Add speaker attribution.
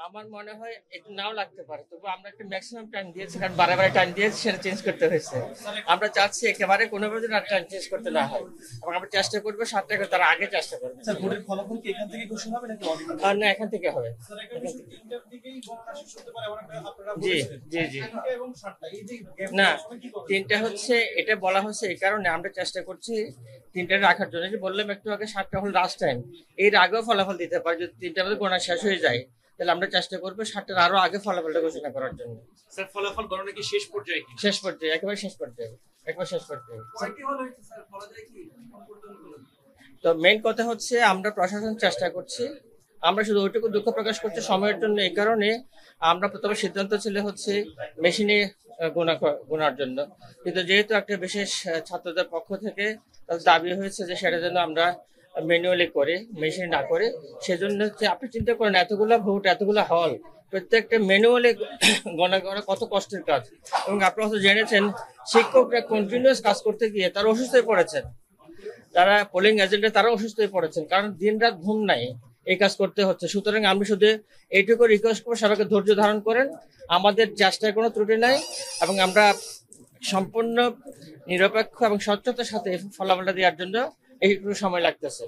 Speaker 1: আমার মনে হয় একটু নাও লাগতে পারে, তবু আমরা একটা ম্যাক্সিমাম টাইম দিয়েছি, কারণ বারে বারে টাইম দিয়েছি, সেটা চেঞ্জ করতে হয়েছে। আমরা চাচ্ছি একেবারে কোনোভাবে যেন টাইম চেঞ্জ করতে না হয়, এবং আমরা চেষ্টা করবো 7টা করে তার আগে চেষ্টা করবো।
Speaker 2: স্যার ভোটের ফলাফল কি এখান থেকে ঘোষণা হবে নাকি অনেক?
Speaker 1: আর না, এখান থেকে হবে।
Speaker 2: স্যার একটা বিষয় 3টার দিকেই গণনা শেষ হতে পারে এমন একটা আপনারা
Speaker 1: জি
Speaker 2: বলেছেন।
Speaker 1: জি জি।
Speaker 2: 3টা এবং 7টা এই যে গ্যাপ
Speaker 1: না,
Speaker 2: সময় কি করবেন?
Speaker 1: 3টা হচ্ছে, এটা বলা হচ্ছে এই কারণে আমরা চেষ্টা করছি 3টা রাখার জন্য। যে বললাম একটু আগে 7টা হল লাস্ট টাইম, এর আগেও ফলাফল দিতে পারে। যদি 3টার মধ্যে গণনা শেষ হয়ে যায়, তাহলে আমরা চেষ্টা করবো 7টার আরো আগে ফলাফলটা ঘোষণা করার জন্য।
Speaker 3: স্যার ফলাফল গণনা কি শেষ পর্যায়ে কি?
Speaker 1: শেষ পর্যায়ে, একেবারে শেষ পর্যায়ে, একবার শেষ পর্যায়ে।
Speaker 2: কয়টি হল হয়েছে স্যার বলা যায় কি এখন পর্যন্ত?
Speaker 1: তো মেইন কথা হচ্ছে আমরা প্রশাসন চেষ্টা করছি, আমরা শুধু ওইটুকু দুঃখ প্রকাশ করছি সময়ের জন্য। এই কারণে আমরা প্রথমে সিদ্ধান্ত ছিল হচ্ছে মেশিনে গোনার জন্য, কিন্তু যেহেতু একটা বিশেষ ছাত্রদের পক্ষ থেকে তাদের দাবি হয়েছে যে সেটা যেন আমরা ম্যানুয়ালি করে, মেশিনে না করে, সেজন্য হচ্ছে আপনি চিন্তা করেন এতগুলো ভোট, এতগুলো হল, প্রত্যেকটা ম্যানুয়ালি গণনা করা কত কষ্টের কাজ। এবং আপনারা হয়তো জেনেছেন শিক্ষকরা কন্টিনিউয়াস কাজ করতে গিয়ে তারা অসুস্থ হয়ে পড়েছেন, তারা পোলিং এজেন্টে তারা অসুস্থ হয়ে পড়েছেন, কারণ দিন রাত ঘুম নাই, এই কাজ করতে হচ্ছে। সুতরাং আমি শুধু এইটুকু রিকোয়েস্ট করবো সবাইকে ধৈর্য ধারণ করেন, আমাদের চেষ্টায় কোনো ত্রুটি নাই, এবং আমরা সম্পূর্ণ নিরপেক্ষ এবং স্বচ্ছতার সাথে ফলাফলটা দেওয়ার জন্য এইটুকু সময় লাগতেছে।